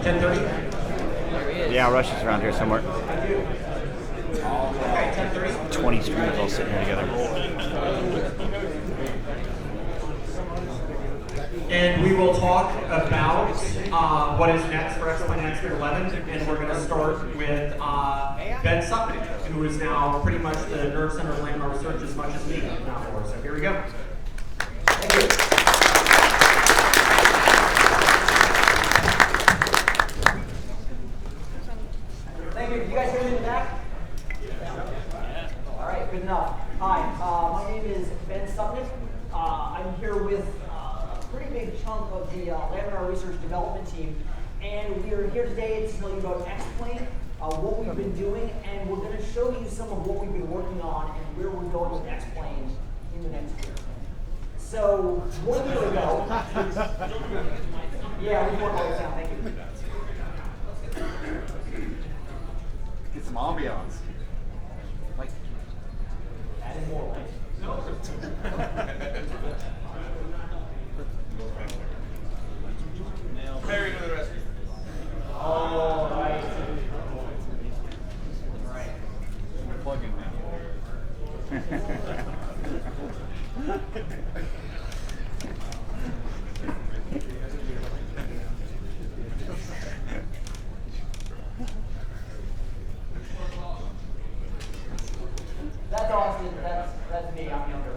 10:30? Yeah, Rush is around here somewhere. Okay, 10:30. 20 streamers all sitting here together. And we will talk about what is next for X-Plane and X-Plane 11, and we're going to start with Ben Sutton, who is now pretty much the nerve center of Laminar research as much as me now for. So here we go. Thank you. Thank you. You guys hear me in the back? All right, good enough. Hi, my name is Ben Sutton. I'm here with pretty big chunk of the Laminar Research Development Team, and we are here today to tell you about X-Plane, what we've been doing, and we're going to show you some of what we've been working on and where we're going with X-Plane in the next year. So, 1 year ago, yeah, we worked all this out, thank you. Get some ambiance. Like, adding more light. No. Perry to the rescue. All right. Right. Plug in now. That's Austin. That's me. I'm younger.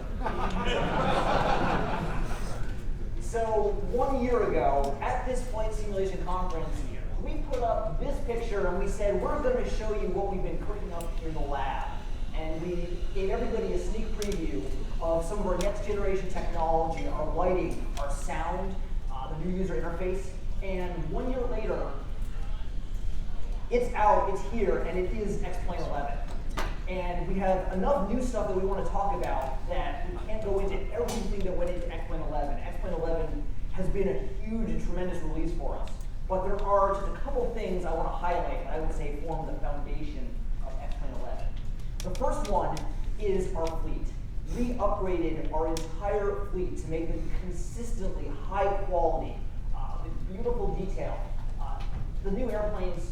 So 1 year ago, at this flight simulation conference, we put up this picture and we said, we're going to show you what we've been cooking up in the lab. And we gave everybody a sneak preview of some of our next generation technology, our lighting, our sound, the new user interface. And 1 year later, it's out, it's here, and it is X-Plane 11. And we have enough new stuff that we want to talk about that we can't go into everything that went into X-Plane 11. X-Plane 11 has been a huge and tremendous release for us. But there are just a couple things I want to highlight that I would say form the foundation of X-Plane 11. The first one is our fleet. We upgraded our entire fleet to make it consistently high quality, with beautiful detail. The new airplanes,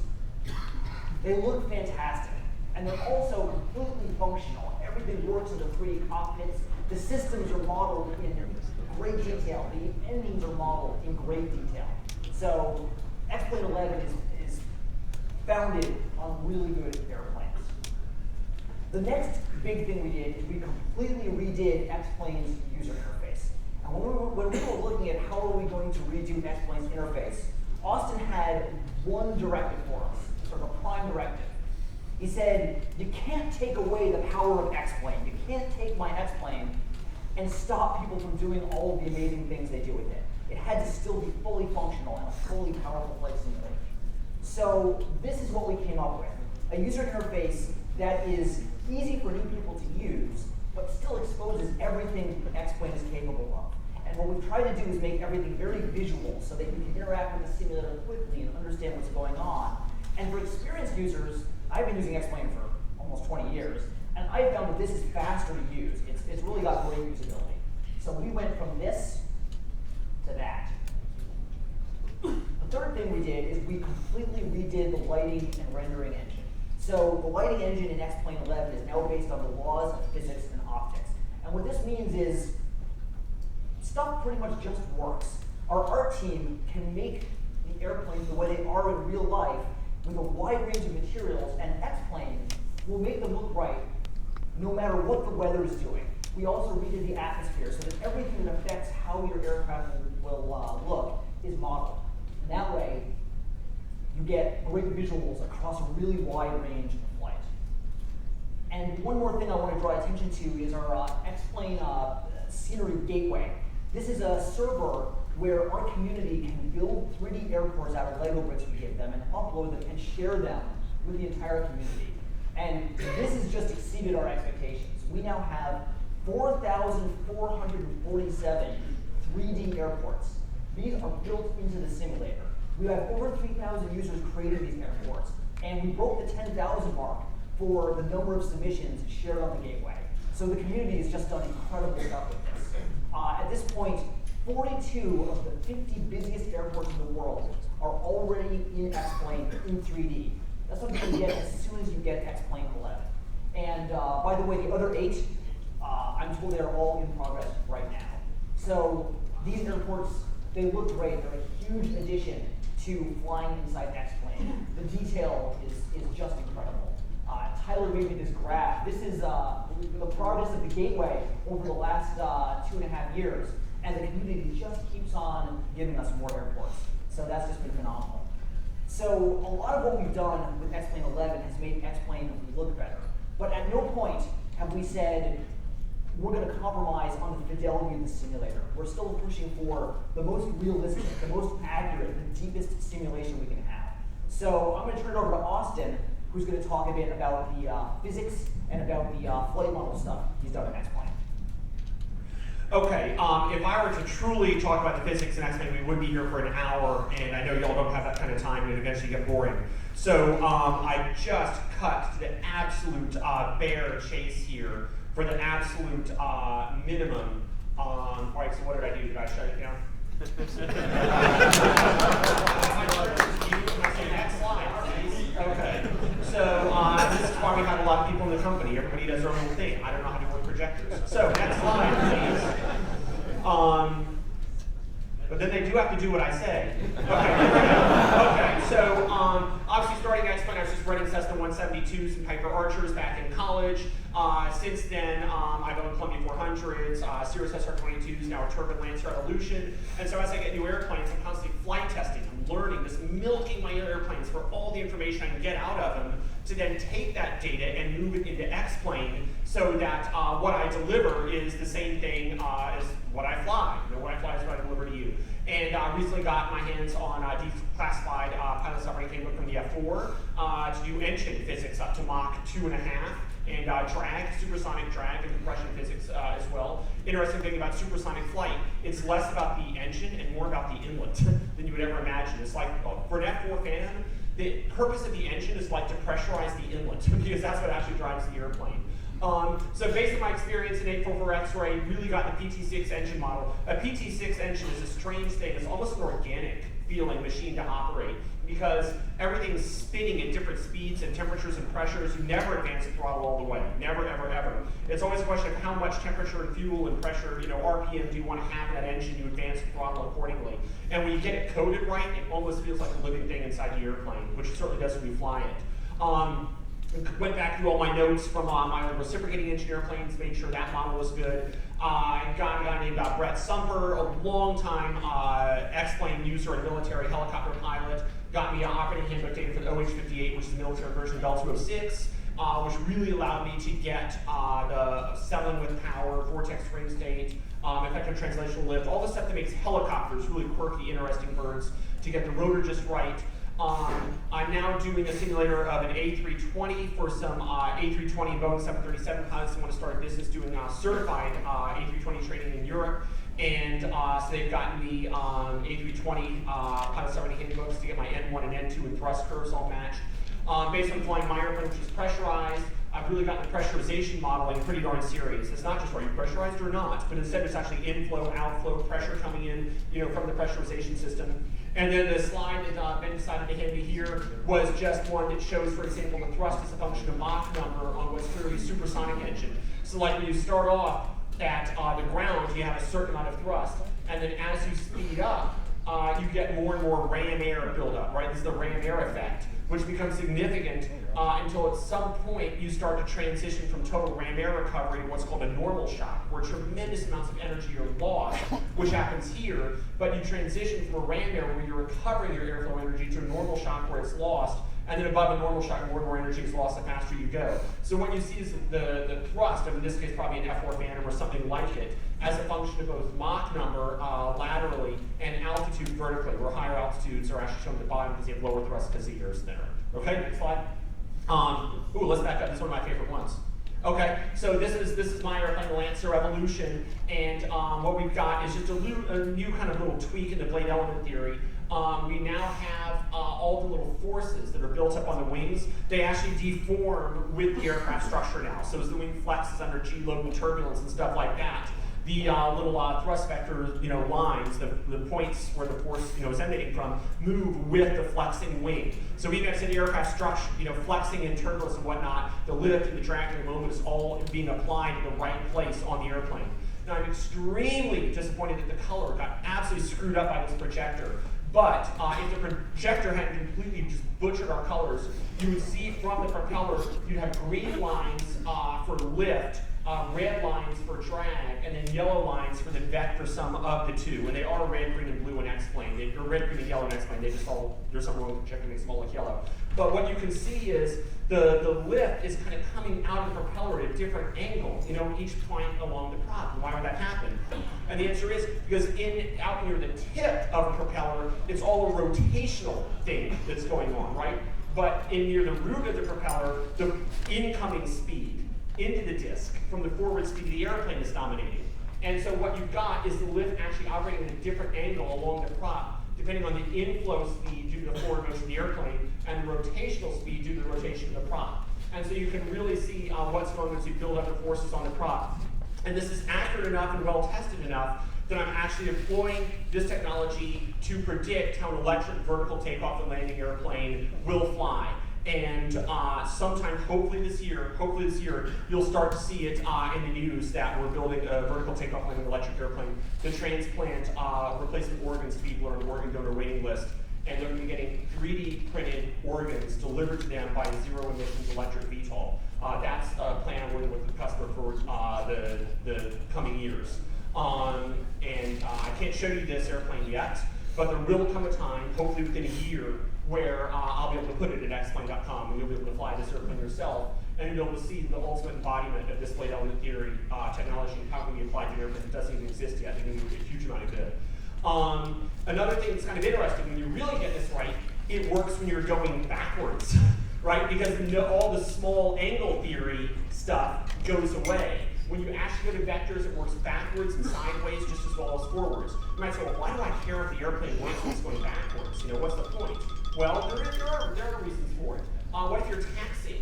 they look fantastic. And they're also completely functional. Everything works in the 3D cockpits. The systems are modeled in great detail. The engines are modeled in great detail. So X-Plane 11 is founded on really good airplanes. The next big thing we did is we completely redid X-Plane's user interface. And when we were looking at how are we going to redo X-Plane's interface, Austin had one directive for us, sort of a prime directive. He said, you can't take away the power of X-Plane. You can't take my X-Plane and stop people from doing all of the amazing things they do with it. It had to still be fully functional and a fully powerful flight simulator. So this is what we came up with. A user interface that is easy for new people to use, but still exposes everything that X-Plane is capable of. And what we've tried to do is make everything very visual so that you can interact with the simulator quickly and understand what's going on. And for experienced users, I've been using X-Plane for almost 20 years, and I found that this is faster to use. It's really got great usability. So we went from this to that. The third thing we did is we completely redid the lighting and rendering engine. So the lighting engine in X-Plane 11 is now based on the laws of physics and optics. And what this means is stuff pretty much just works. Our art team can make the airplanes the way they are in real life with a wide range of materials, and X-Plane will make them look right no matter what the weather is doing. We also redid the atmosphere so that everything that affects how your aircraft will look is modeled. And that way, you get great visuals across a really wide range of flight. And one more thing I want to draw attention to is our X-Plane Scenery Gateway. This is a server where our community can build 3D airports out of Lego bricks we give them and upload them and share them with the entire community. And this has just exceeded our expectations. We now have 4,447 3D airports. These are built into the simulator. We have over 3,000 users creating these airports, and we broke the 10,000 mark for the number of submissions shared on the gateway. So the community has just done incredible stuff with this. At this point, 42 of the 50 busiest airports in the world are already in X-Plane in 3D. That's what you're going to get as soon as you get X-Plane 11. And by the way, the other 8, I'm told they're all in progress right now. So these airports, they look great. They're a huge addition to flying inside X-Plane. The detail is just incredible. Tyler gave me this graph. This is the progress of the gateway over the last 2.5 years, and the community just keeps on giving us more airports. So that's just been phenomenal. So a lot of what we've done with X-Plane 11 has made X-Plane look better. But at no point have we said we're going to compromise on the fidelity of the simulator. We're still pushing for the most realistic, the most accurate, the deepest simulation we can have. So I'm going to turn it over to Austin, who's going to talk a bit about the physics and about the flight model stuff he's done in X-Plane. Okay, if I were to truly talk about the physics in X-Plane, we would be here for an hour, and I know y'all don't have that kind of time, and it eventually get boring. So I just cut to the absolute bare chase here for the absolute minimum. All right, so what did I do? Did I shut it down? Next slide, please. Okay. So this is why we have a lot of people in the company. Everybody does their own thing. I don't know how to work projectors. So next slide, please. But then they do have to do what I say. Okay, so obviously starting X-Plane, I was just running Cessna 172s and Piper Archers back in college. Since then, I've owned Columbia 400s, Cirrus SR-22s, now a Turbine Lancer Evolution. And so as I get new airplanes, I'm constantly flight testing. I'm learning, just milking my airplanes for all the information I can get out of them to then take that data and move it into X-Plane so that what I deliver is the same thing as what I fly. You know, what I fly is what I deliver to you. And I recently got my hands on a declassified pilot's operating handbook from the F4 to do engine physics up to Mach 2.5 and drag, supersonic drag and compression physics as well. Interesting thing about supersonic flight, it's less about the engine and more about the inlet than you would ever imagine. It's like, for an F4 fan, the purpose of the engine is like to pressurize the inlet because that's what actually drives the airplane. So based on my experience in 844 X-ray, really got the PT6 engine model. A PT6 engine is a strange thing. It's almost an organic feeling machine to operate because everything's spinning at different speeds and temperatures and pressures. You never advance the throttle all the way. Never, ever, ever. It's always a question of how much temperature and fuel and pressure, you know, RPM do you want to have in that engine. You advance the throttle accordingly. And when you get it coded right, it almost feels like a living thing inside the airplane, which it certainly does when you fly it. Went back through all my notes from my reciprocating engine airplanes, made sure that model was good. I got a guy named Brett Sumper, a long-time X-Plane user and military helicopter pilot, got me operating handbook data for the OH-58, which is the military version of L-206, which really allowed me to get the settling with power, vortex ring state, effective translational lift, all the stuff that makes helicopters really quirky, interesting birds, to get the rotor just right. I'm now doing a simulator of an A320 for some A320 Boeing 737 pilots who want to start a business doing certified A320 training in Europe. And so they've gotten me A320 pilot operating handbooks to get my N1 and N2 and thrust curves all matched. Based on flying my airplane, which is pressurized, I've really gotten the pressurization modeling pretty darn serious. It's not just are you pressurized or not, but instead it's actually inflow, outflow, pressure coming in, you know, from the pressurization system. And then the slide that Ben decided to hand me here was just one that shows, for example, the thrust as a function of Mach number on what's clearly a supersonic engine. So like when you start off at the ground, you have a certain amount of thrust, and then as you speed up, you get more and more ram air buildup, right? This is the ram air effect, which becomes significant until at some point you start to transition from total ram air recovery to what's called a normal shock, where tremendous amounts of energy are lost, which happens here, but you transition from a ram air where you're recovering your airflow energy to a normal shock where it's lost, and then above a normal shock, more and more energy is lost the faster you go. So what you see is the thrust, in this case probably an F4 Phantom or something like it, as a function of both Mach number laterally and altitude vertically, where higher altitudes are actually shown at the bottom because they have lower thrust because the air is thinner. Okay, next slide. Let's back up. This is one of my favorite ones. Okay, so this is my airplane, the Lancer Evolution, and what we've got is just a new kind of little tweak in the blade element theory. We now have all the little forces that are built up on the wings. They actually deform with the aircraft structure now. So as the wing flexes under G-load and turbulence and stuff like that, the little thrust vector, lines, the points where the force, is emanating from, move with the flexing wing. So even as an aircraft structure, flexing in turbulence and whatnot, the lift and the drag and the moment is all being applied in the right place on the airplane. Now I'm extremely disappointed that the color got absolutely screwed up by this projector. But if the projector hadn't completely just butchered our colors, you would see from the propeller, you'd have green lines for lift, red lines for drag, and then yellow lines for the vector sum of the two. And they are red, green, and blue in X-plane. They're red, green, and yellow in X-plane. They just all, there's something wrong with the projector, makes them all look yellow. But what you can see is the lift is kind of coming out of the propeller at a different angle, each point along the prop. And why would that happen? And the answer is because out near the tip of the propeller, it's all a rotational thing that's going on, right? But near the root of the propeller, the incoming speed into the disc from the forward speed of the airplane is dominating. And so what you've got is the lift actually operating at a different angle along the prop, depending on the inflow speed due to the forward motion of the airplane and the rotational speed due to the rotation of the prop. And so you can really see what's going on as you build up the forces on the prop. And this is accurate enough and well tested enough that I'm actually employing this technology to predict how an electric vertical takeoff and landing airplane will fly. And sometime, hopefully this year, you'll start to see it in the news that we're building a vertical takeoff landing electric airplane to transplant replacement organs to people who are on the organ donor waiting list. And they're going to be getting 3D printed organs delivered to them by a zero emissions electric VTOL. That's a plan I'm working with the customer for the coming years. I can't show you this airplane yet, but there will come a time, hopefully within a year, where I'll be able to put it at xplane.com and you'll be able to fly this airplane yourself and you'll be able to see the ultimate embodiment of displayed element theory technology and how it can be applied to an airplane that doesn't even exist yet. They're going to do a huge amount of good. Another thing that's kind of interesting, when you really get this right, it works when you're going backwards, right? Because all the small angle theory stuff goes away. When you actually go to vectors, it works backwards and sideways just as well as forwards. You might say, well, why do I care if the airplane works when it's going backwards? What's the point? Well, there are reasons for it. What if you're taxiing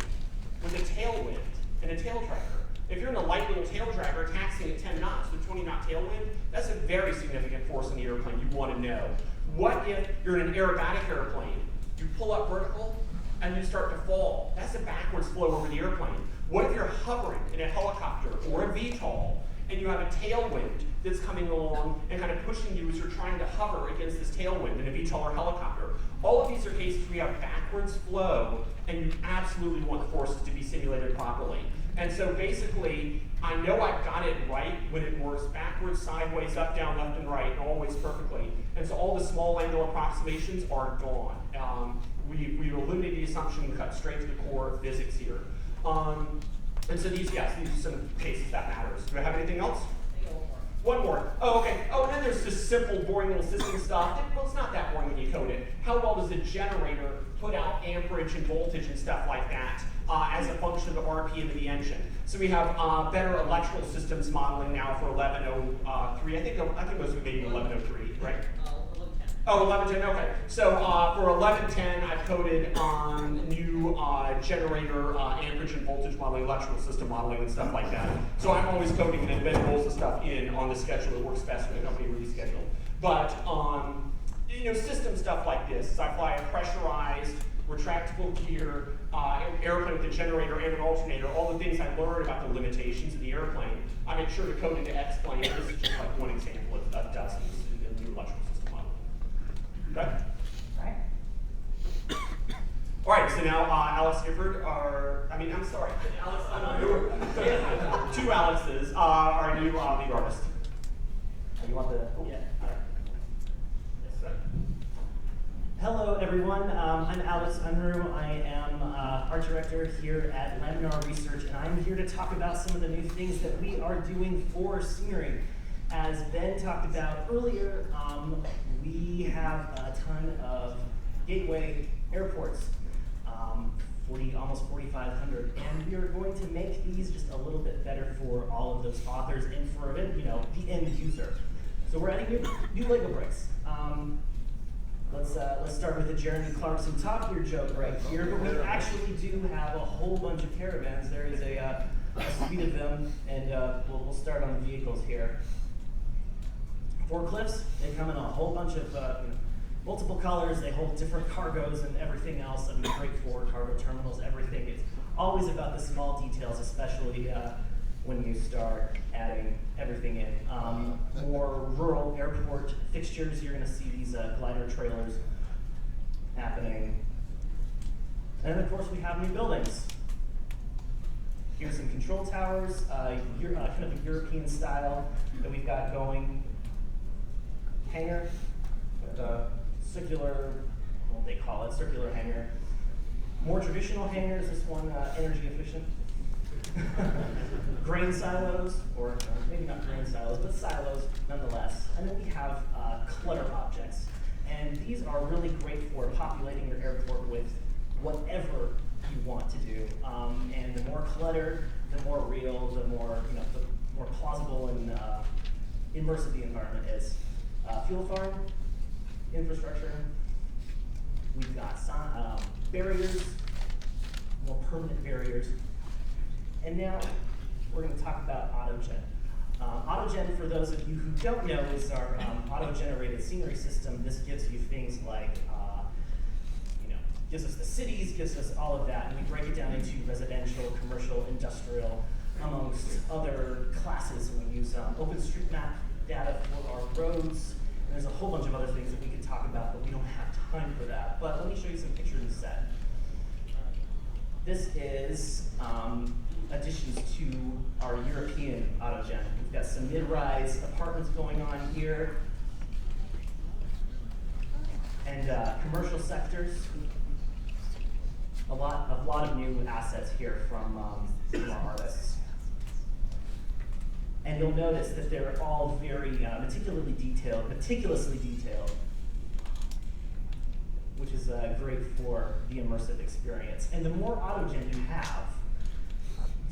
with a tailwind and a tail dragger? If you're in a light little tail dragger taxiing at 10 knots with 20 knot tailwind, that's a very significant force on the airplane you want to know. What if you're in an aerobatic airplane, you pull up vertical and you start to fall? That's a backwards flow over the airplane. What if you're hovering in a helicopter or a VTOL and you have a tailwind that's coming along and kind of pushing you as you're trying to hover against this tailwind in a VTOL or helicopter? All of these are cases where you have backwards flow and you absolutely want the forces to be simulated properly. And so basically, I know I've got it right when it works backwards, sideways, up, down, left, and right, always perfectly. And so all the small angle approximations are gone. We eliminated the assumption and cut straight to the core of physics here. And so these are some cases that matters. Do I have anything else? One more. Oh, okay. Oh, and then there's this simple, boring little system stuff. Well, it's not that boring when you code it. How well does the generator put out amperage and voltage and stuff like that as a function of the RPM of the engine? So we have better electrical systems modeling now for 1103. I think it was maybe 1103, right? 1110. Oh, 1110, okay. So for 1110, I've coded on new generator amperage and voltage modeling, electrical system modeling, and stuff like that. So I'm always coding and embedding rolls of stuff in on the schedule that works best for the company release schedule. But system stuff like this, I fly a pressurized, retractable gear, airplane with a generator and an alternator, all the things I learned about the limitations of the airplane, I make sure to code into X-plane. This is just like one example of dozens in the new electrical system modeling. Okay? All right, so now Alex Gifford, two Alexes, are a new lead artist. You want the, Yeah. All right. Hello, everyone. I'm Alex Unruh. I am art director here at Laminar Research, and I'm here to talk about some of the new things that we are doing for scenery. As Ben talked about earlier, we have a ton of gateway airports, almost 4,500, and we are going to make these just a little bit better for all of those authors and for the end user. So we're adding new Lego bricks. Let's start with the Jeremy Clarkson Top Gear joke right here, but we actually do have a whole bunch of caravans. There is a a suite of them, and we'll start on the vehicles here. Forklifts, they come in a whole bunch of multiple colors. They hold different cargos and everything else. I mean, freight forward, cargo terminals, everything. It's always about the small details, especially when you start adding everything in. More rural airport fixtures, you're going to see these glider trailers happening. And of course, we have new buildings. Here's some control towers, kind of a European style that we've got going. Hangar, circular, what they call it, circular hangar. More traditional hangars, this one energy efficient. Grain silos, or maybe not grain silos, but silos nonetheless. And then we have clutter objects. And these are really great for populating your airport with whatever you want to do. And the more clutter, the more real, the more plausible and immersive the environment is. Fuel farm, infrastructure. We've got barriers, more permanent barriers. And now we're going to talk about AutoGen. AutoGen, for those of you who don't know, is our auto-generated scenery system. This gives you things like, gives us the cities, gives us all of that, and we break it down into residential, commercial, industrial, amongst other classes. And we use OpenStreetMap data for our roads. And there's a whole bunch of other things that we could talk about, but we don't have time for that. But let me show you some pictures instead. This is additions to our European AutoGen. We've got some mid-rise apartments going on here, and commercial sectors. A lot of new assets here from our artists. And you'll notice that they're all very meticulously detailed, which is great for the immersive experience. And the more AutoGen you have,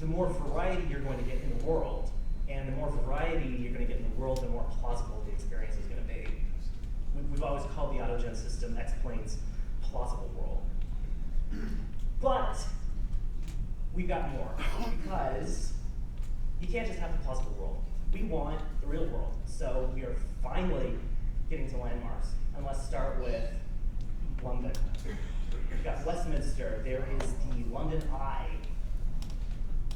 the more variety you're going to get in the world. And the more variety you're going to get in the world, the more plausible the experience is going to be. We've always called the AutoGen system X-Plane's plausible world. But we've got more, because you can't just have the plausible world. We want the real world. So we are finally getting to landmarks. And let's start with London. We've got Westminster. There is the London Eye.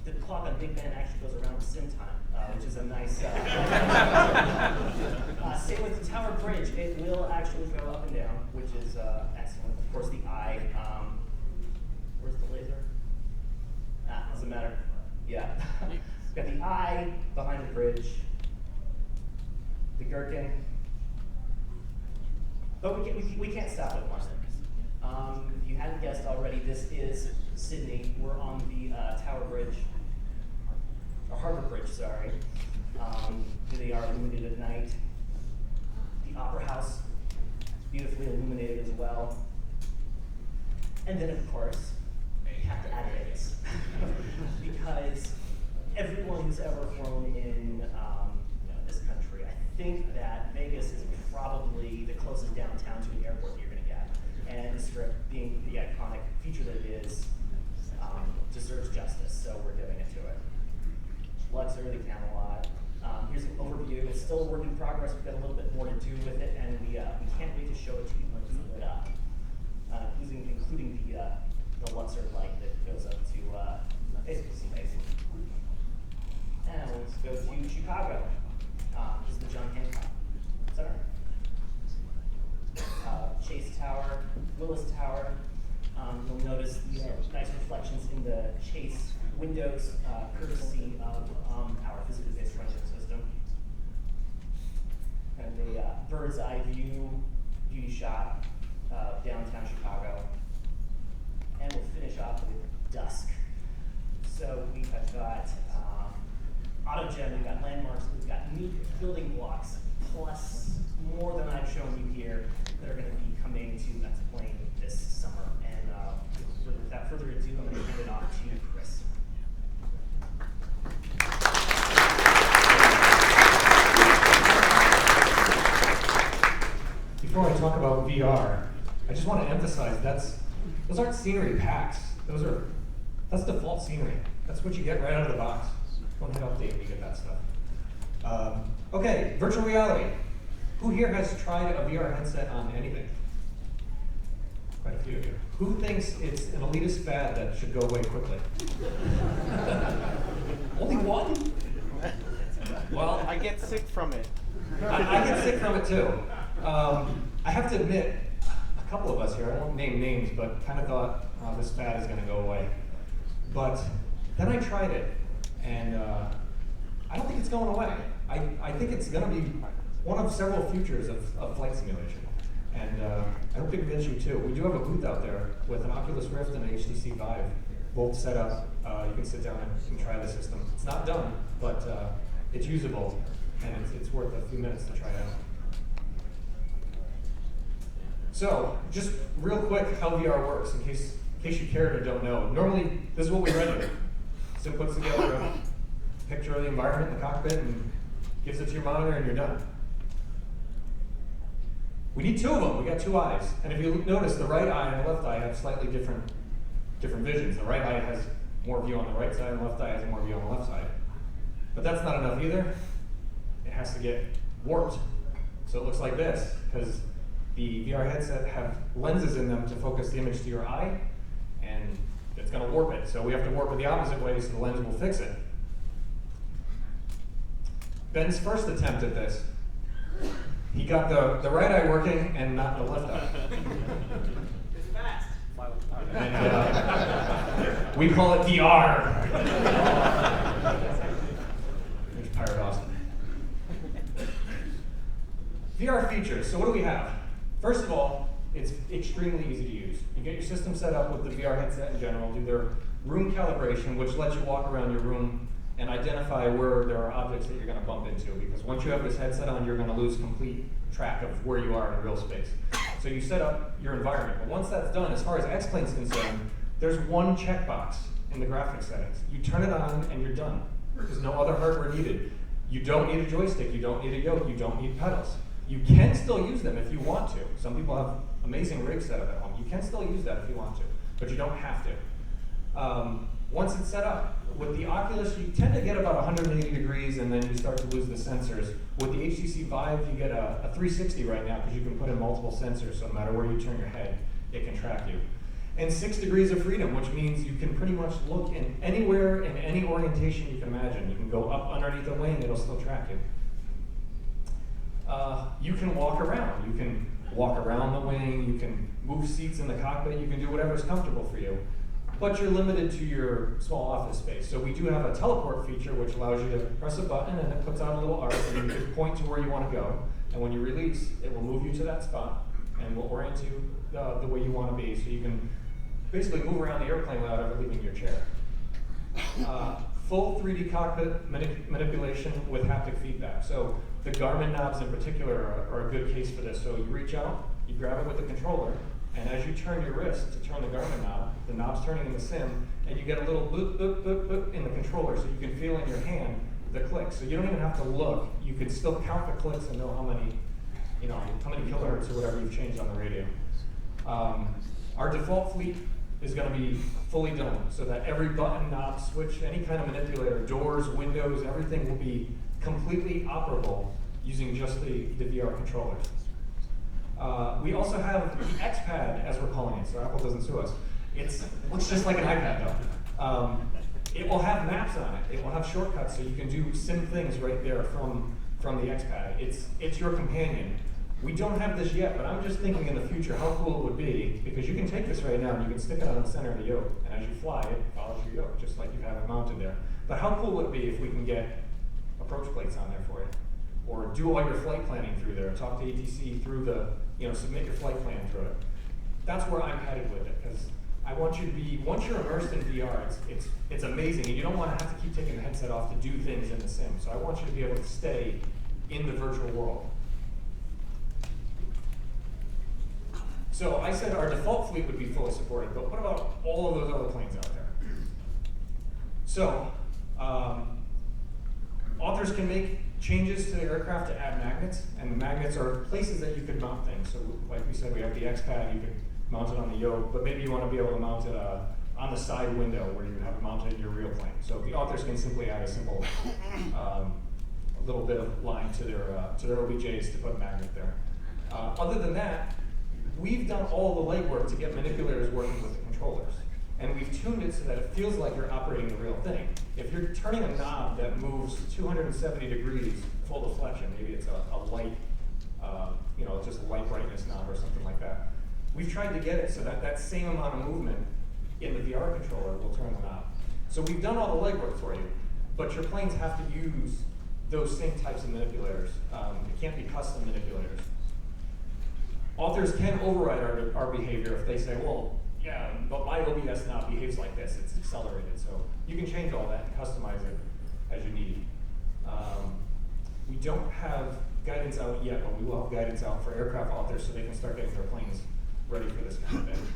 The clock on Big Ben actually goes around sim time, which is a nice. Same with the Tower Bridge. It will actually go up and down, which is excellent. Of course, the Eye. Where's the laser? Doesn't matter. Yeah. We've got the Eye behind the bridge. The Gherkin. But we can't stop at London. If you hadn't guessed already, this is Sydney. We're on the Tower Bridge, or Harbour Bridge, sorry. They are illuminated at night. The Opera House, beautifully illuminated as well. And then, of course, you have to add Vegas. Because everyone who's ever flown in this country, I think that Vegas is probably the closest downtown to an airport that you're going to get. And the Strip, being the iconic feature that it is, deserves justice, so we're giving it to it. Luxor, the Camelot. Here's an overview. It's still a work in progress. We've got a little bit more to do with it, and we can't wait to show it to you when it's lit up, including the Luxor light that goes up to basically space. And let's go to Chicago. This is the John Hancock Center. Chase Tower, Willis Tower. You'll notice the nice reflections in the Chase windows, courtesy of our physically based rendering system. And a bird's eye view, beauty shot of downtown Chicago. And we'll finish off with dusk. So we have got AutoGen, we've got landmarks, we've got neat building blocks, plus more than I've shown you here that are going to be coming to X-Plane this summer. And without further ado, I'm going to hand it off to Chris. Before I talk about VR, I just want to emphasize those aren't scenery packs. Those are That's default scenery. That's what you get right out of the box. Don't hit update when you get that stuff. Okay, virtual reality. Who here has tried a VR headset on anything? Quite a few of you. Who thinks it's an elitist fad that should go away quickly? Only one? Well, I get sick from it. I get sick from it too. I have to admit, a couple of us here, I won't name names, but kind of thought, oh, this fad is going to go away. But then I tried it, and I don't think it's going away. I think it's going to be one of several futures of flight simulation. And I hope to convince you too. We do have a booth out there with an Oculus Rift and an HTC Vive, both set up. You can sit down and try the system. It's not done, but it's usable, and it's worth a few minutes to try it out. So, just real quick, how VR works, in case you cared or don't know. Normally, this is what we render. Sim puts together a picture of the environment in the cockpit and gives it to your monitor, and you're done. We need two of them. We got two eyes. And if you notice, the right eye and the left eye have slightly different visions. The right eye has more view on the right side, and the left eye has more view on the left side. But that's not enough either. It has to get warped. So it looks like this, because the VR headset have lenses in them to focus the image to your eye, and it's going to warp it. So we have to warp it the opposite way so the lens will fix it. Ben's first attempt at this, he got the right eye working and not the left eye. It's fast. And, we call it VR. There's Pirate Austin. VR features. So what do we have? First of all, it's extremely easy to use. You get your system set up with the VR headset in general, do their room calibration, which lets you walk around your room and identify where there are objects that you're going to bump into, because once you have this headset on, you're going to lose complete track of where you are in real space. So you set up your environment. But once that's done, as far as X-Plane's concerned, there's one checkbox in the graphics settings. You turn it on and you're done. There's no other hardware needed. You don't need a joystick, you don't need a yoke, you don't need pedals. You can still use them if you want to. Some people have amazing rigs set up at home. You can still use that if you want to, but you don't have to. Once it's set up, with the Oculus, you tend to get about 180 degrees, and then you start to lose the sensors. With the HTC Vive, you get a 360 right now, because you can put in multiple sensors, so no matter where you turn your head, it can track you. And 6 degrees of freedom, which means you can pretty much look in anywhere, in any orientation you can imagine. You can go up underneath a wing, it'll still track you. You can walk around. You can walk around the wing, you can move seats in the cockpit, you can do whatever's comfortable for you. But you're limited to your small office space. So we do have a teleport feature which allows you to press a button and it puts out a little arc and you can point to where you want to go. And when you release, it will move you to that spot and will orient you the way you want to be. So you can basically move around the airplane without ever leaving your chair. Full 3D cockpit manipulation with haptic feedback. So the Garmin knobs in particular are a good case for this. So you reach out, you grab it with the controller, and as you turn your wrist to turn the Garmin knob, the knob's turning in the sim, and you get a little boop, boop, boop, boop in the controller, so you can feel in your hand the clicks. So you don't even have to look. You can still count the clicks and know how many kilohertz or whatever you've changed on the radio. Our default fleet is going to be fully done, so that every button, knob, switch, any kind of manipulator, doors, windows, everything will be completely operable using just the VR controllers. We also have the X-Pad, as we're calling it, so Apple doesn't sue us. It looks just like an iPad though. It will have maps on it. It will have shortcuts, so you can do sim things right there from the X-Pad. It's your companion. We don't have this yet, but I'm just thinking in the future how cool it would be, because you can take this right now and you can stick it on the center of the yoke, and as you fly, it follows your yoke, just like you have it mounted there. But how cool would it be if we can get approach plates on there for you? Or do all your flight planning through there, talk to ATC through submit your flight plan through it. That's where I'm headed with it, because I want you to be, once you're immersed in VR, it's amazing, and you don't want to have to keep taking the headset off to do things in the sim. So I want you to be able to stay in the virtual world. So I said our default fleet would be fully supported, but what about all of those other planes out there? So authors can make changes to the aircraft to add magnets, and the magnets are places that you could mount things. So like we said, we have the X-Pad, you could mount it on the yoke, but maybe you want to be able to mount it on the side window where you have it mounted in your real plane. So the authors can simply add a simple a little bit of line to their OBJs to put a magnet there. Other than that, we've done all the legwork to get manipulators working with the controllers. And we've tuned it so that it feels like you're operating the real thing. If you're turning a knob that moves 270 degrees full deflection, maybe it's a light, just a light brightness knob or something like that. We've tried to get it so that that same amount of movement in the VR controller will turn the knob. So we've done all the legwork for you, but your planes have to use those same types of manipulators. It can't be custom manipulators. Authors can override our behavior if they say, well, yeah, but my OBS knob behaves like this, it's accelerated. So you can change all that and customize it as you need. We don't have guidance out yet, but we will have guidance out for aircraft authors so they can start getting their planes ready for this kind of thing.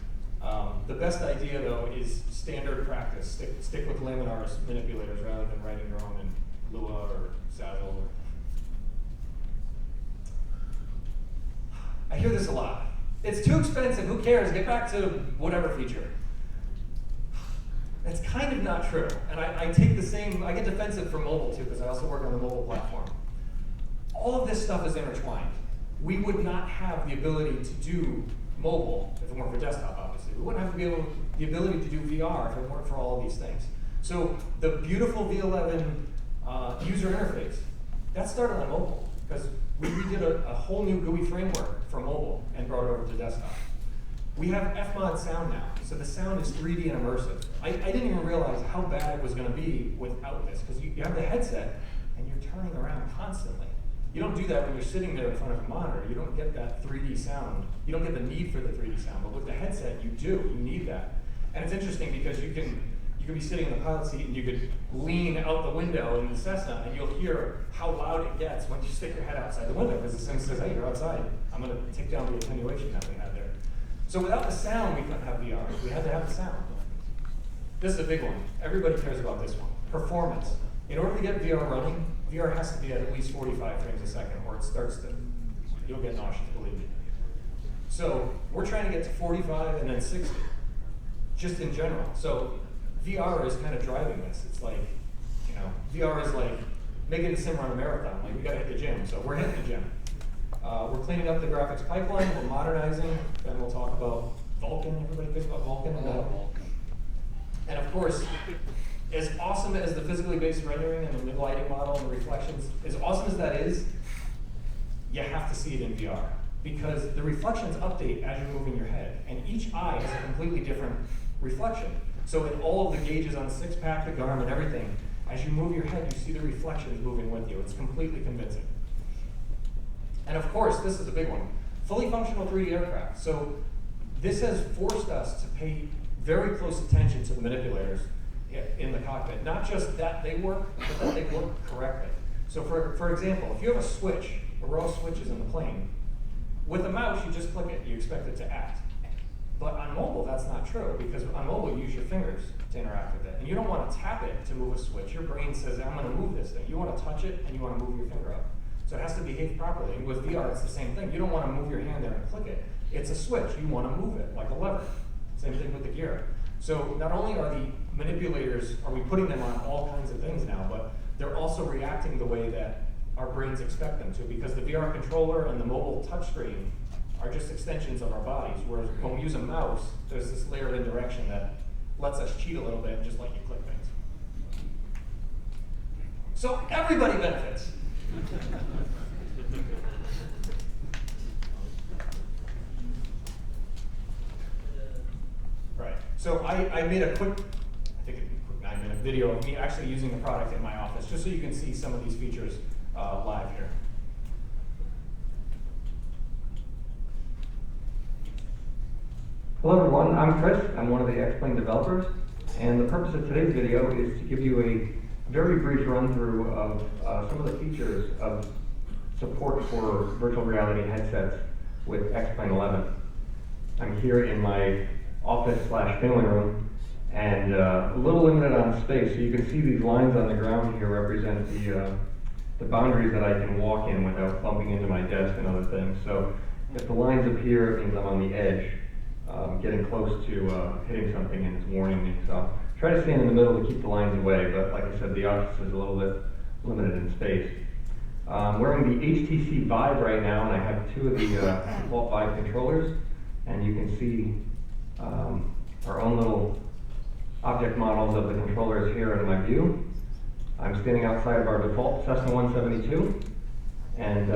The best idea, though, is standard practice. Stick with Laminar's manipulators rather than writing your own in Lua or Saddle. I hear this a lot. It's too expensive, who cares? Get back to whatever feature. That's kind of not true. And I take the same, I get defensive for mobile too, because I also work on the mobile platform. All of this stuff is intertwined. We would not have the ability to do mobile if it weren't for desktop, obviously. We wouldn't have the ability to do VR if it weren't for all of these things. So the beautiful V11 user interface, that started on mobile, because we redid a whole new GUI framework for mobile and brought it over to desktop. We have Fmod sound now, so the sound is 3D and immersive. I didn't even realize how bad it was going to be without this, because you have the headset and you're turning around constantly. You don't do that when you're sitting there in front of a monitor. You don't get that 3D sound. You don't get the need for the 3D sound, but with the headset, you do. You need that. And it's interesting because you can be sitting in the pilot seat and you could lean out the window in the Cessna and you'll hear how loud it gets when you stick your head outside the window, because the sim says, hey, you're outside. I'm going to take down the attenuation that we had there. So without the sound, we couldn't have VR. We had to have the sound. This is a big one. Everybody cares about this one. Performance. In order to get VR running, VR has to be at least 45 frames a second, or it starts to, you'll get nauseous, believe me. So we're trying to get to 45 and then 60, just in general. So VR is kind of driving this. It's like, VR is like making the sim run a marathon. Like, we got to hit the gym, so we're hitting the gym. We're cleaning up the graphics pipeline, we're modernizing, then we'll talk about Vulkan. Everybody thinks about Vulkan? And of course, as awesome as the physically based rendering and the mid-lighting model and the reflections, as awesome as that is, you have to see it in VR. Because the reflections update as you're moving your head, and each eye has a completely different reflection. So in all of the gauges on the six-pack, the Garmin, everything, as you move your head, you see the reflections moving with you. It's completely convincing. And of course, this is a big one, fully functional 3D aircraft. So this has forced us to pay very close attention to the manipulators in the cockpit. Not just that they work, but that they work correctly. So for example, if you have a switch, a row of switches in the plane, with a mouse, you just click it, you expect it to act. But on mobile, that's not true, because on mobile, you use your fingers to interact with it. And you don't want to tap it to move a switch. Your brain says, I'm going to move this thing. You want to touch it, and you want to move your finger up. So it has to behave properly. And with VR, it's the same thing. You don't want to move your hand there and click it. It's a switch. You want to move it, like a lever. Same thing with the gear. So not only are the manipulators, are we putting them on all kinds of things now, but they're also reacting the way that our brains expect them to, because the VR controller and the mobile touchscreen are just extensions of our bodies, whereas when we use a mouse, there's this layer of indirection that lets us cheat a little bit and just let you click things. So everybody benefits. Right, so I made a quick 9-minute video of me actually using the product in my office, just so you can see some of these features live here. Hello everyone, I'm Chris. I'm one of the X-Plane developers, and the purpose of today's video is to give you a very brief run-through of some of the features of support for virtual reality headsets with X-Plane 11. I'm here in my office/family room, and a little limited on space, so you can see these lines on the ground here represent the boundaries that I can walk in without bumping into my desk and other things. So if the lines appear, it means I'm on the edge. getting close to hitting something and it's warning me. So try to stand in the middle to keep the lines away, but like I said, the office is a little bit limited in space. Wearing the HTC Vive right now, and I have two of the default Vive controllers, and you can see our own little object models of the controllers here in my view. I'm standing outside of our default Cessna 172, and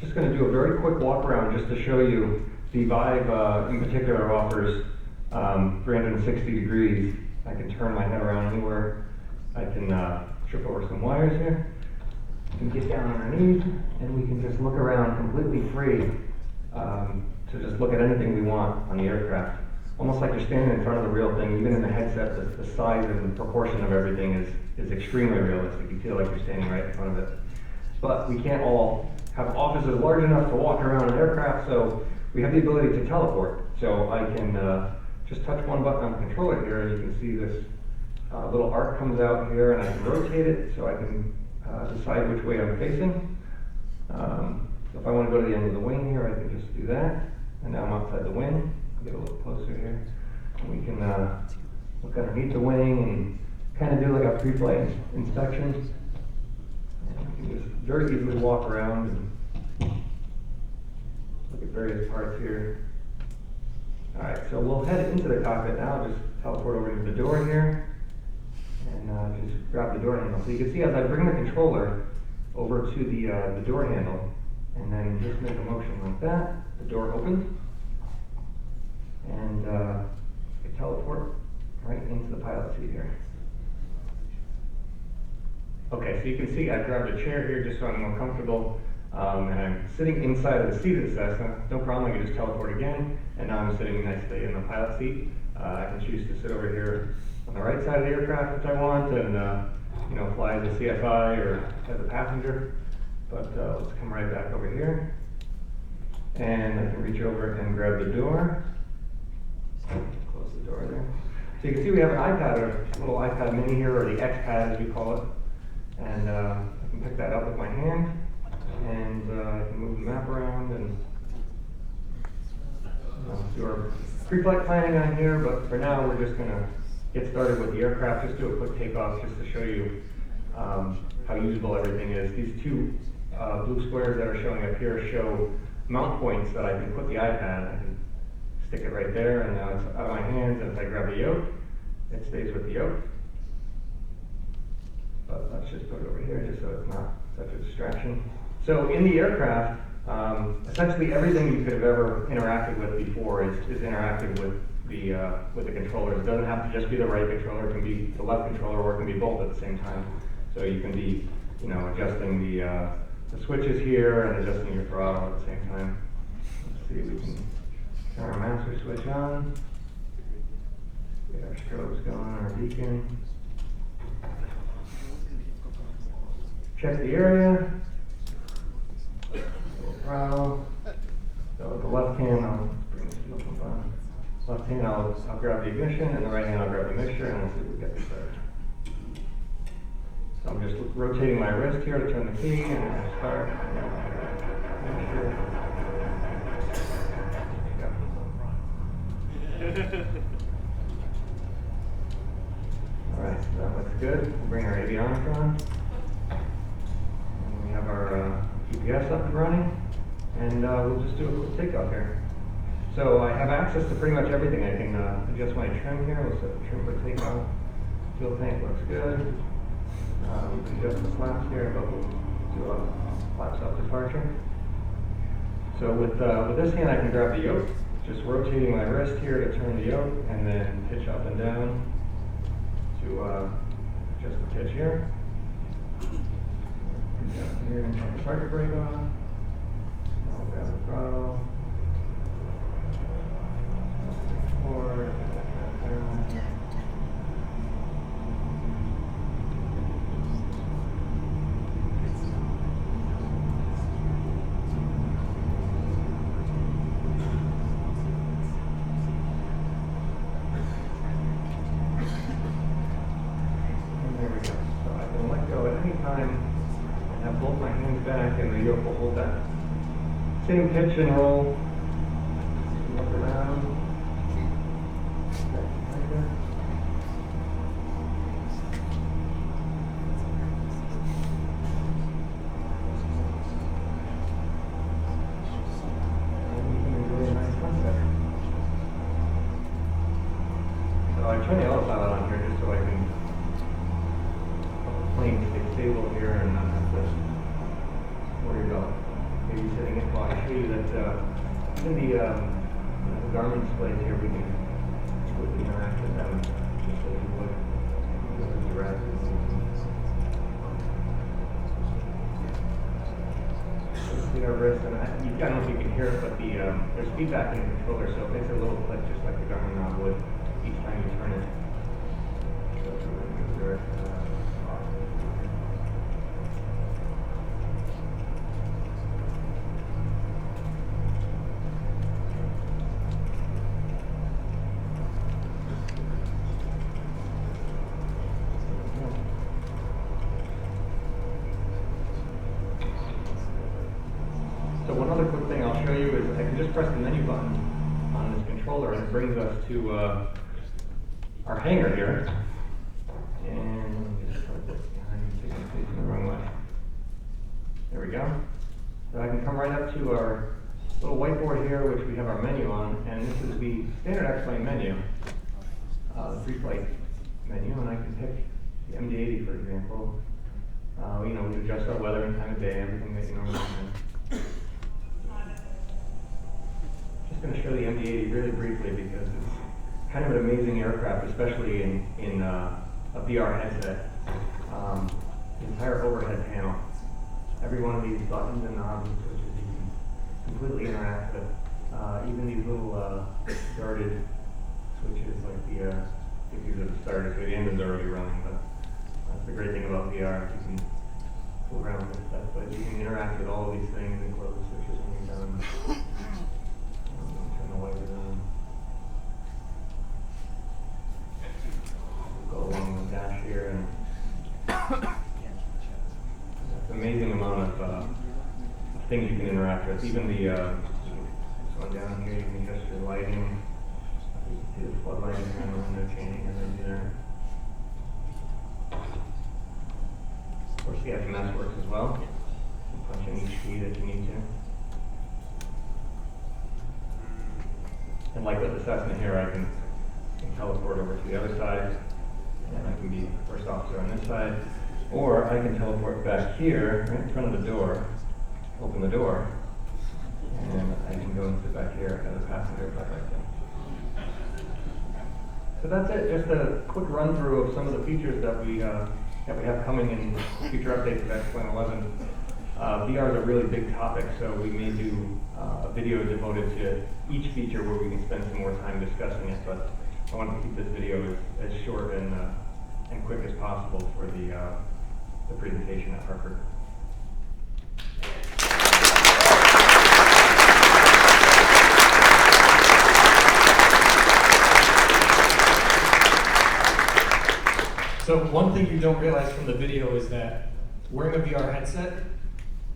just going to do a very quick walk around just to show you the Vive in particular offers 360 degrees. I can turn my head around anywhere. I can trip over some wires here. We can get down on our knees, and we can just look around completely free to just look at anything we want on the aircraft. Almost like you're standing in front of the real thing. Even in the headset, the size and proportion of everything is extremely realistic. You feel like you're standing right in front of it. But we can't all have offices large enough to walk around an aircraft, so we have the ability to teleport. So I can just touch one button on the controller here, and you can see this little arc comes out here, and I can rotate it so I can decide which way I'm facing. So if I want to go to the end of the wing here, I can just do that. And now I'm outside the wing. I'll get a little closer here. And we can look underneath the wing and kind of do like a pre-flight inspection. And we can just very easily walk around and look at various parts here. Alright, so we'll head into the cockpit now. Just teleport over to the door here. And just grab the door handle. So you can see as I bring the controller over to the door handle, and then just make a motion like that, the door opens, and I teleport right into the pilot seat here. Okay, so you can see I grabbed a chair here just so I'm more comfortable, and I'm sitting inside of the seat of the Cessna. No problem, I can just teleport again, and now I'm sitting nicely in the pilot seat. I can choose to sit over here on the right side of the aircraft if I want, and fly as a CFI or as a passenger. But let's come right back over here, and I can reach over and grab the door. Close the door there. So you can see we have an iPad, or a little iPad mini here, or the X-Pad as we call it, and I can pick that up with my hand, and I can move the map around and do our pre-flight planning on here. But for now, we're just going to get started with the aircraft. Just do a quick takeoff just to show you how usable everything is. These two blue squares that are showing up here show mount points that I can put the iPad. I can stick it right there, and now it's out of my hands, and if I grab the yoke, it stays with the yoke. But let's just put it over here just so it's not such a distraction. So in the aircraft, essentially everything you could have ever interacted with before is interactive with the controllers. It doesn't have to just be the right controller, it can be the left controller, or it can be both at the same time. So you can be, adjusting the switches here and adjusting your throttle at the same time. Let's see if we can turn our master switch on, get our strobes going, our beacon. Check the area. Throttle. So with the left hand, I'll bring this up on. Left hand, I'll grab the ignition, and the right hand, I'll grab the mixture, and we'll see if we get this started. So I'm just rotating my wrist here to turn the key, and I'm going to start. Mixture. All right, so that looks good. We'll bring our avionics on. And we have our GPS up and running, and we'll just do a quick takeoff here. So I have access to pretty much everything. I can adjust my trim here. We'll set the trim for takeoff. Fuel tank looks good. We can adjust the flaps here, but we'll do a flaps up departure. So with this hand, I can grab the yoke. Just rotating my wrist here to turn the yoke, and then pitch up and down to adjust the pitch here. Down here and turn the circuit brake on. I'll grab the throttle. Forward, down. And there we go. So I can let go at any time and have both my hands back, and the yoke will hold that same pitch and roll. Look around. I turn the autopilot on here just so I can plane stay stable here and not have to worry about babysitting it while I show you that even the Garmin displays here, we can completely interact with them just as we would with the rest. See our wrist, and I don't know if you can hear it, but there's feedback in the controller, so it makes a little click just like the Garmin knob would each time you turn it. So if we move the wrist, So one other quick thing I'll show you is I can just press the menu button on this controller and it brings us to our hangar here. And let me just put this behind me so you can see it the wrong way. There we go. So I can come right up to our little whiteboard here, which we have our menu on, and this is the standard X-Plane menu, the pre-flight menu, and I can pick the MD-80 for example. You know, we can adjust our weather and time of day, everything that you normally can. Just going to show the MD-80 really briefly because it's kind of an amazing aircraft, especially in a VR headset. The entire overhead panel, every one of these buttons and knobs and switches you can completely interact with. Even these little guarded switches like if these are the starters, so the engine's already running, but that's the great thing about VR. You can fool around with stuff, but you can interact with all of these things and close the switches when you're done. Turn the wipers on. Go along the dash here, and it's an amazing amount of things you can interact with. Even the this one down here, you can adjust your lighting. You can see the floodlighting and the window changing and then there. Of course, the FMS works as well. You can punch in each key that you need to. And like with the Cessna here, I can teleport over to the other side, and I can be the first officer on this side, or I can teleport back here, right in front of the door, open the door, and I can go and sit back here as a passenger if I like to. So that's it, just a quick run through of some of the features that we have coming in future updates of X-Plane 11. VR is a really big topic, so we may do a video devoted to each feature where we can spend some more time discussing it, but I wanted to keep this video as short and quick as possible for the presentation at Harvard. So one thing you don't realize from the video is that wearing a VR headset,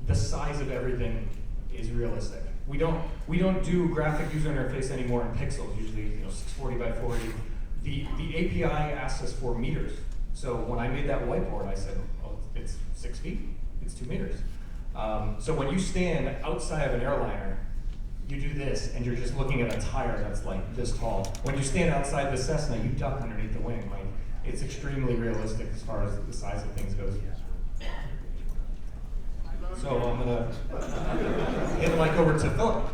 the size of everything is realistic. We don't do graphic user interface anymore in pixels, usually 640 by 40. The API asks us for meters. So when I made that whiteboard, I said, oh, it's 6 feet, it's 2 meters. So when you stand outside of an airliner, you do this and you're just looking at a tire that's like this tall. When you stand outside the Cessna, you duck underneath the wing. Like, it's extremely realistic as far as the size of things goes. So I'm gonna hand the mic over to Philip.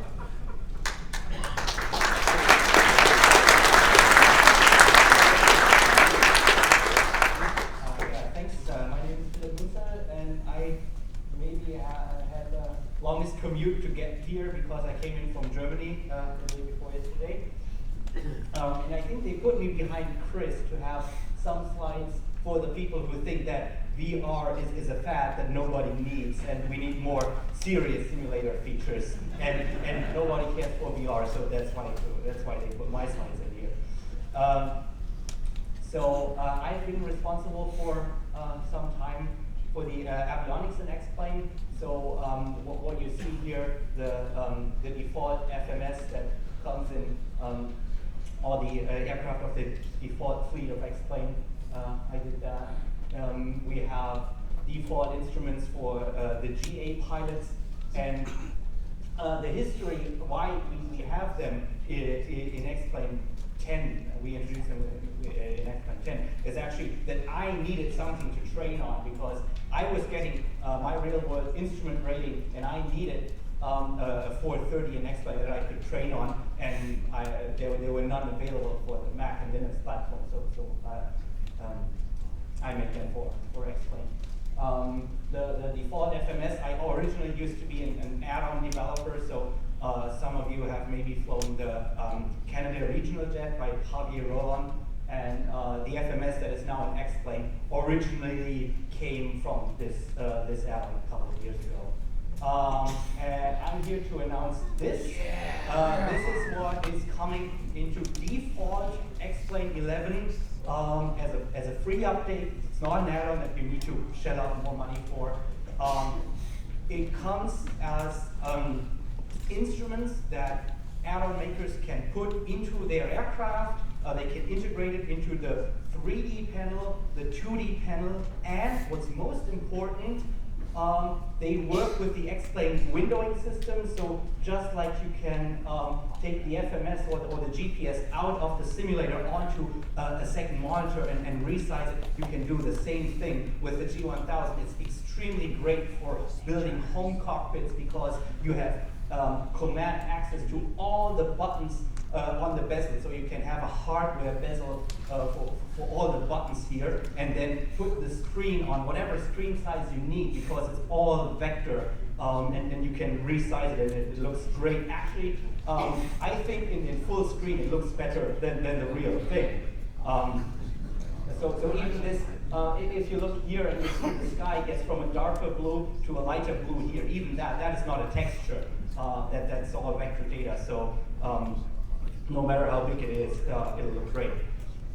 Thanks. My name is Philip Musa, and I maybe had the longest commute to get here because I came in from Germany the day before yesterday. And I think they put me behind Chris to have some slides for the people who think that VR is a fad that nobody needs, and we need more serious simulator features, and nobody cares for VR, so that's why they put my slides in here. So I've been responsible for some time for the avionics in X-Plane. So what you see here, the default FMS that comes in all the aircraft of the default fleet of X-Plane. I did that. We have default instruments for the GA pilots, and the history why we have them in X-Plane 10, we introduced them in X-Plane 10, is actually that I needed something to train on because I was getting my real world instrument rating and I needed a 430 in X-Plane that I could train on, and there were none available for the Mac and Linux platform, so I made them for X-Plane. The default FMS, I originally used to be an add-on developer, so some of you have maybe flown the Canada Regional Jet by Javier Roland, and the FMS that is now in X-Plane originally came from this add-on a couple of years ago. And I'm here to announce this. This is what is coming into default X-Plane 11 as a free update. It's not an add-on that you need to shell out more money for. It comes as instruments that add-on makers can put into their aircraft. They can integrate it into the 3D panel, the 2D panel, and what's most important, they work with the X-Plane windowing system, so just like you can take the FMS or the GPS out of the simulator onto a second monitor and resize it, you can do the same thing with the G1000. It's extremely great for building home cockpits because you have command access to all the buttons on the bezel, so you can have a hardware bezel for all the buttons here, and then put the screen on whatever screen size you need because it's all vector, and you can resize it and it looks great. Actually, I think in full screen it looks better than the real thing. So even this, if you look here and you see the sky gets from a darker blue to a lighter blue here, even that is not a texture. That's all vector data. So no matter how big it is, it'll look great.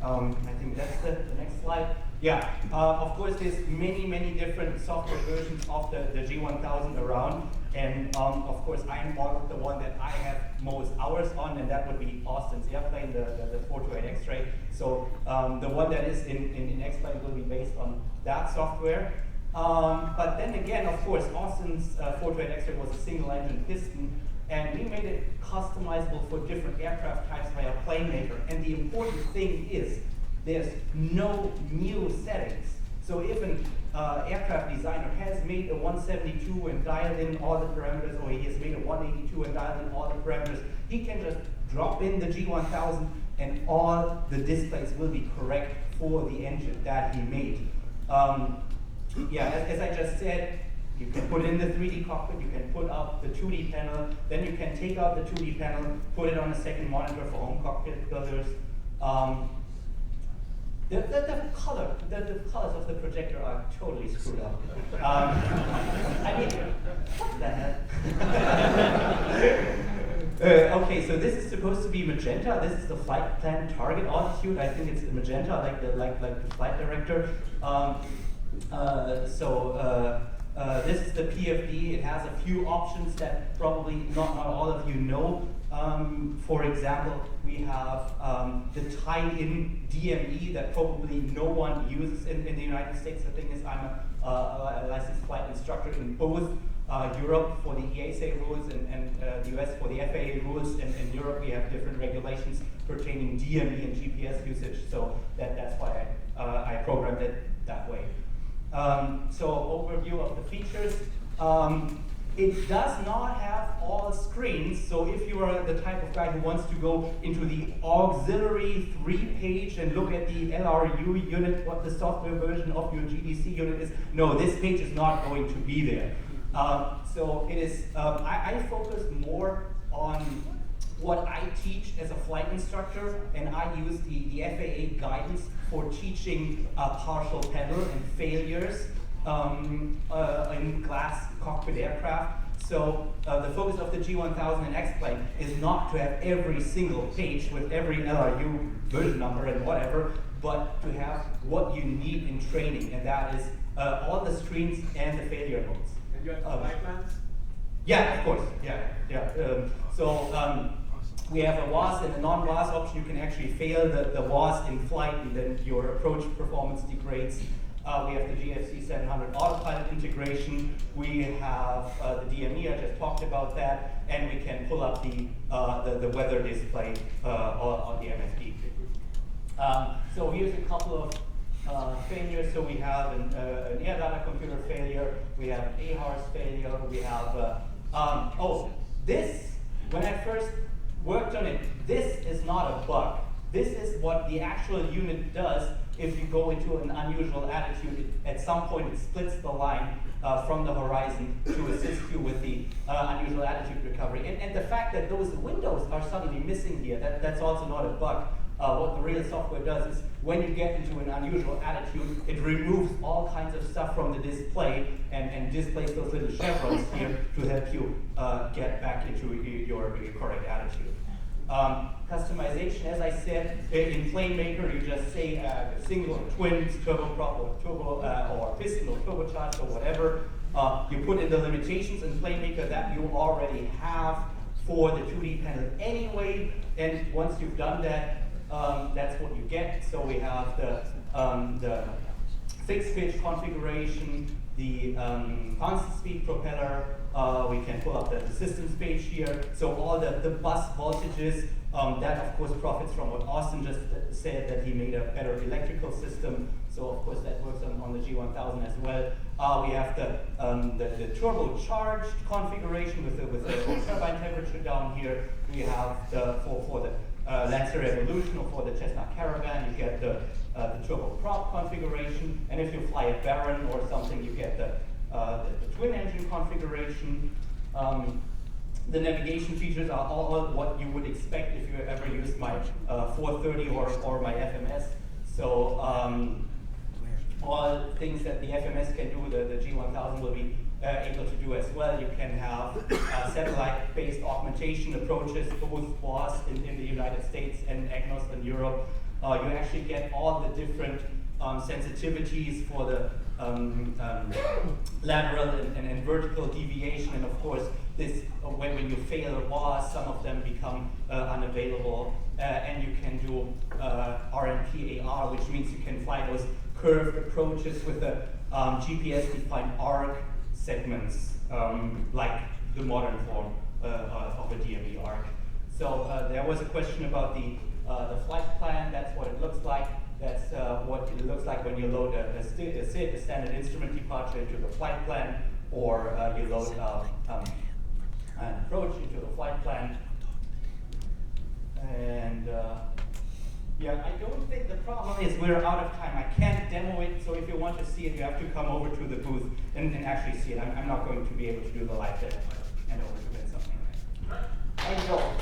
I think that's the next slide. Yeah, of course there's many different software versions of the G1000 around, and of course I'm on the one that I have most hours on, and that would be Austin's airplane, the 428 X-Ray. So the one that is in X-Plane will be based on that software. But then again, of course, Austin's 428 X-Ray was a single engine piston, and we made it customizable for different aircraft types by a plane maker. And the important thing is there's no new settings. So if an aircraft designer has made a 172 and dialed in all the parameters, or he has made a 182 and dialed in all the parameters, he can just drop in the G1000 and all the displays will be correct for the engine that he made. Yeah, as I just said, you can put in the 3D cockpit, you can put up the 2D panel, then you can take out the 2D panel, put it on a second monitor for home cockpit builders. The colors of the projector are totally screwed up. I mean, what the hell? Okay, so this is supposed to be magenta. This is the flight plan target altitude. I think it's magenta, like the flight director. This is the PFD. It has a few options that probably not all of you know. For example, we have the tie-in DME that probably no one uses in the United States. The thing is, I'm a licensed flight instructor in both Europe for the EASA rules and the US for the FAA rules. And in Europe, we have different regulations pertaining DME and GPS usage. So that's why I programmed it that way. So overview of the features. It does not have all screens, so if you are the type of guy who wants to go into the auxiliary 3-page and look at the LRU unit, what the software version of your GDC unit is, no, this page is not going to be there. So it is, I focus more on what I teach as a flight instructor, and I use the FAA guidance for teaching partial pedal and failures in glass cockpit aircraft. So the focus of the G1000 and X-Plane is not to have every single page with every LRU version number and whatever, but to have what you need in training, and that is all the screens and the failure modes. And you have flight plans? Yeah, of course. Yeah. We have a WAS and a non-WAS option. You can actually fail the WAS in flight, and then your approach performance degrades. We have the GFC 700 autopilot integration. We have the DME, I just talked about that, and we can pull up the weather display on the MFD. So here's a couple of failures. So we have an air data computer failure, we have AHARS failure, we have, this, when I first worked on it, this is not a bug. This is what the actual unit does if you go into an unusual attitude. At some point it splits the line from the horizon to assist you with the unusual attitude recovery. And the fact that those windows are suddenly missing here, that's also not a bug. What the real software does is when you get into an unusual attitude, it removes all kinds of stuff from the display and displays those little chevrons here to help you get back into your correct attitude. Customization, as I said, in PlaneMaker, you just say single or twins, turboprop or turbo or piston or turbocharged or whatever. You put in the limitations in PlaneMaker that you already have for the 2D panel anyway, and once you've done that, that's what you get. So we have the fixed pitch configuration, the constant speed propeller. We can pull up the systems page here. So all the bus voltages, that of course profits from what Austin just said, that he made a better electrical system. So of course that works on the G1000 as well. We have the turbocharged configuration with the turbine temperature down here. We have for the Lancer Evolution or for the Cessna Caravan, you get the turboprop configuration, and if you fly a Baron or something, you get the twin engine configuration. The navigation features are all what you would expect if you ever used my 430 or my FMS. So all things that the FMS can do, the G1000 will be able to do as well. You can have satellite-based augmentation approaches, both WAS in the United States and EGNOS in Europe. You actually get all the different sensitivities for the lateral and vertical deviation, and of course, this when you fail a WAS, some of them become unavailable, and you can do RMPAR, which means you can fly those curved approaches with the GPS-defined arc segments, like the modern form of a DME arc. So there was a question about the flight plan. That's what it looks like. That's what it looks like when you load a standard instrument departure into the flight plan, or you load an approach into the flight plan. And yeah, I don't think the problem is we're out of time. I can't demo it, so if you want to see it, you have to come over to the booth and actually see it. I'm not going to be able to do the live demo, but hand over to Ben something. Thank you, Joel.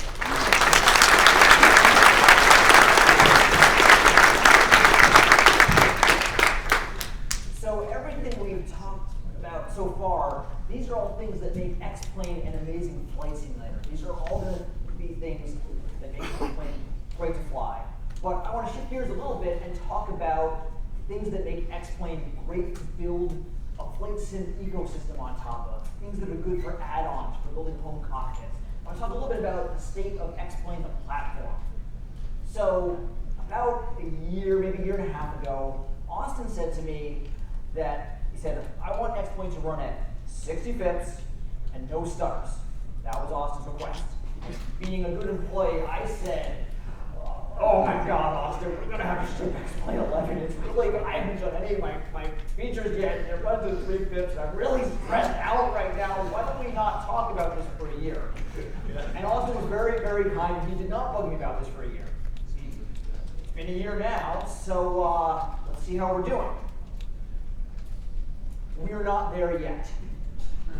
So everything we've talked about so far, these are all things that make X-Plane an amazing flight simulator. These are all going to be things that make X-Plane great to fly. But I want to shift gears a little bit and talk about things that make X-Plane great to build a flight sim ecosystem on top of, things that are good for add-ons, for building home cockpits. I want to talk a little bit about the state of X-Plane, the platform. So about a year, maybe a year and a half ago, Austin said to me that, he said, I want X-Plane to run at 60 FIPS and no stutters. That was Austin's request. Being a good employee, I said, oh my God, Austin, we're going to have to ship X-Plane 11. It's really, I haven't done any of my features yet. It runs at 3 FIPS. I'm really stressed out right now. Why don't we not talk about this for a year? And Austin was very, very kind. He did not bug me about this for a year. It's been a year now, so let's see how we're doing. We're not there yet.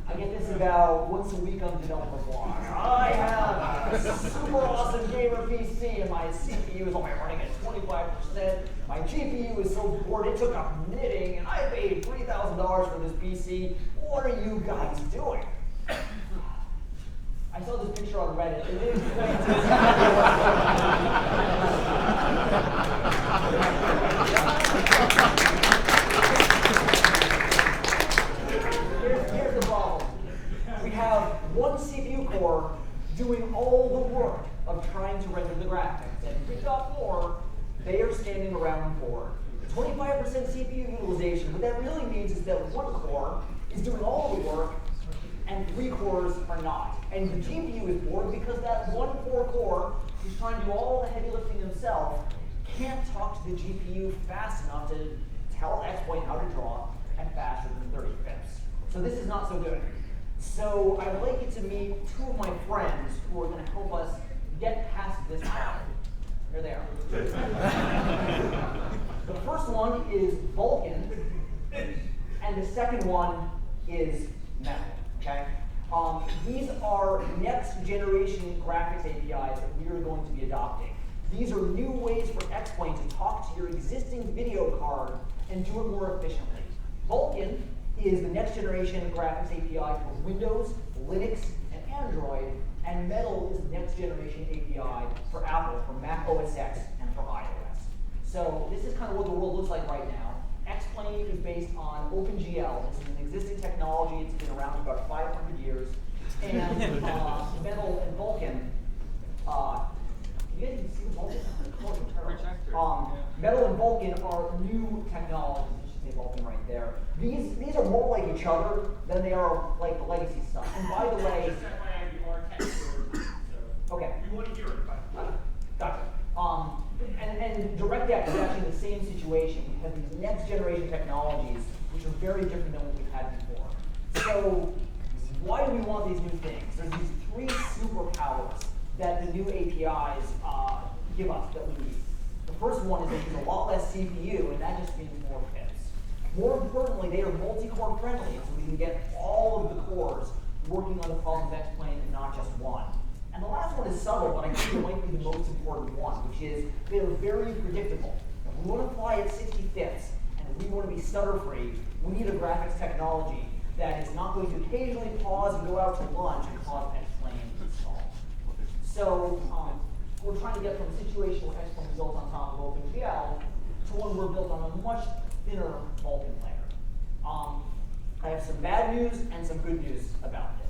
I get this about once a week on developer blog. I have a super awesome gamer PC, and my CPU is only running at 25%. My GPU is so bored it took up knitting, and I paid $3,000 for this PC. What are you guys doing? I saw this picture on Reddit. And it Here's the problem. We have one CPU core doing all the work of trying to render the graphics. And if we've got more, they are standing around for 25% CPU utilization. What that really means is that one core is doing all the work and 3 cores are not. And the GPU is bored because that one core, who's trying to do all the heavy lifting himself, can't talk to the GPU fast enough to tell X-Plane how to draw at faster than 35ths. So this is not so good. So I'd like you to meet two of my friends who are going to help us get past this problem. Here they are. The first one is Vulkan, and the second one is Metal. Okay? These are next generation graphics APIs that we are going to be adopting. These are new ways for X-Plane to talk to your existing video card and do it more efficiently. Vulkan is the next generation graphics API for Windows, Linux, and Android, and Metal is the next generation API for Apple, for Mac OS X, and for iOS. So this is kind of what the world looks like right now. X-Plane is based on OpenGL. This is an existing technology. It's been around for about 500 years. And Metal and Vulkan, you guys can see the Vulkan? Metal and Vulkan are new technologies. I should say Vulkan right there. These are more like each other than they are like the legacy stuff. And by the way, okay. We want to hear it. Gotcha. And DirectX is actually the same situation. We have these next generation technologies which are very different than what we've had before. So why do we want these new things? There's these three superpowers that the new APIs give us that we need. The first one is they use a lot less CPU, and that just means more pips. More importantly, they are multi-core friendly, so we can get all of the cores working on the problem of X-Plane and not just one. And the last one is subtle, but I think it might be the most important one, which is they're very predictable. If we want to fly at 65ths, and if we want to be stutter-free, we need a graphics technology that is not going to occasionally pause and go out to lunch and cause X-Plane to stall. So we're trying to get from a situation where X-Plane is built on top of OpenGL to one we're built on a much thinner Vulkan layer. I have some bad news and some good news about this.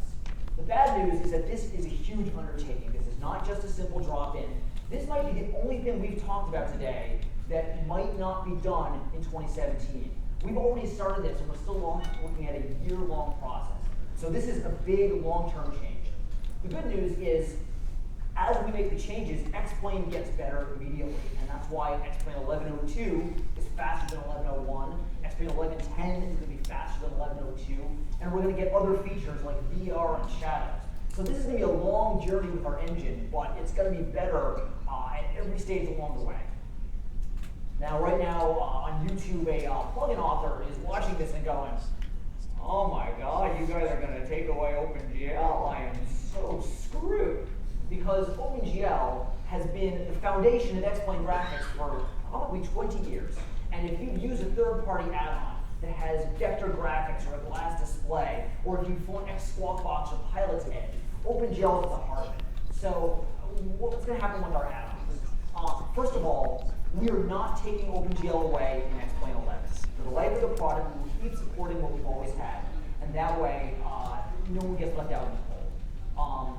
The bad news is that this is a huge undertaking. This is not just a simple drop-in. This might be the only thing we've talked about today that might not be done in 2017. We've already started this, and we're still looking at a year-long process. So this is a big, long-term change. The good news is, as we make the changes, X-Plane gets better immediately, and that's why X-Plane 11.02 is faster than 11.01. X-Plane 11.10 is going to be faster than 11.02, and we're going to get other features like VR and shadows. So this is going to be a long journey with our engine, but it's going to be better at every stage along the way. Now, right now on YouTube, a plugin author is watching this and going, "Oh my God, you guys are going to take away OpenGL? I am so screwed." Because OpenGL has been the foundation of X-Plane graphics for probably 20 years. And if you use a third-party add-on that has vector graphics or a glass display, or if you phone X Squawk Box or Pilot's Edge, OpenGL is at the heart of it. So what's going to happen with our add-ons? First of all, we are not taking OpenGL away in X-Plane 11. For the life of the product, we will keep supporting what we've always had. And that way, no one gets left out in the cold.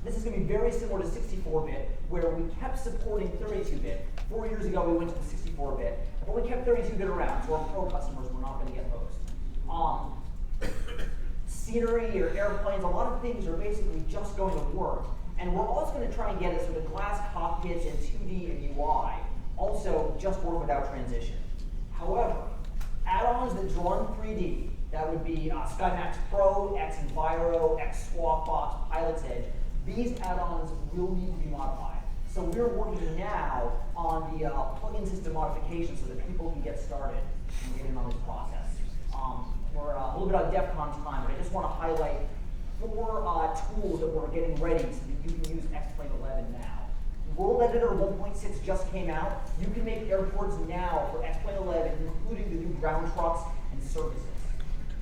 This is going to be very similar to 64-bit, where we kept supporting 32-bit. 4 years ago, we went to the 64-bit, but we kept 32-bit around, so our pro customers were not going to get hosed. Scenery or airplanes, a lot of things are basically just going to work. And we're also going to try and get it so the glass cockpits and 2D and UI also just work without transition. However, add-ons that draw in 3D, that would be SkyMax Pro, X Enviro, X Squawk Box, Pilot's Edge, these add-ons will need to be modified. So we're working now on the plugin system modification so that people can get started and get in on this process. We're a little bit on DEF CON time, but I just want to highlight 4 tools that we're getting ready so that you can use X-Plane 11 now. World Editor 1.6 just came out. You can make airports now for X-Plane 11, including the new ground trucks and services.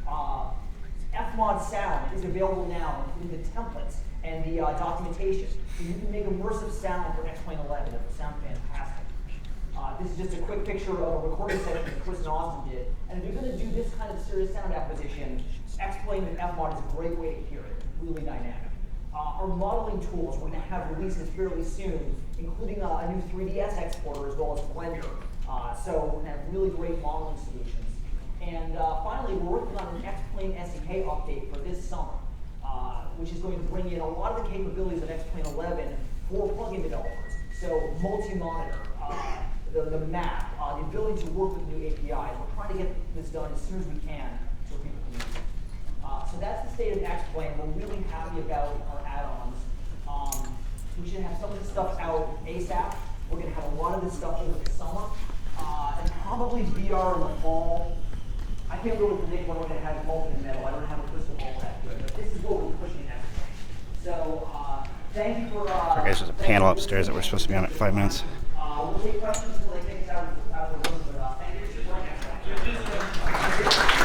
Fmod Sound is available now, including the templates and the documentation. So you can make immersive sound for X-Plane 11. It will sound fantastic. This is just a quick picture of a recording session that Chris and Austin did. And if you're going to do this kind of serious sound acquisition, X-Plane and Fmod is a great way to hear it. It's really dynamic. Our modeling tools, we're going to have releases fairly soon, including a new 3ds exporter as well as Blender. So we're going to have really great modeling solutions. And finally, we're working on an X-Plane SDK update for this summer, which is going to bring in a lot of the capabilities of X-Plane 11 for plugin developers. So multi-monitor, the map, the ability to work with new APIs. We're trying to get this done as soon as we can so people can use it. So that's the state of X-Plane. We're really happy about our add-ons. We should have some of this stuff out ASAP. We're going to have a lot of this stuff over the summer, and probably VR in the fall. I can't really predict when we're going to have molten metal. I don't have a crystal ball that good, but this is what we're pushing at. So thank you for. Guys, there's a panel upstairs that we're supposed to be on at 5 minutes. We'll take questions until they take us out of the room. But thank you for joining us.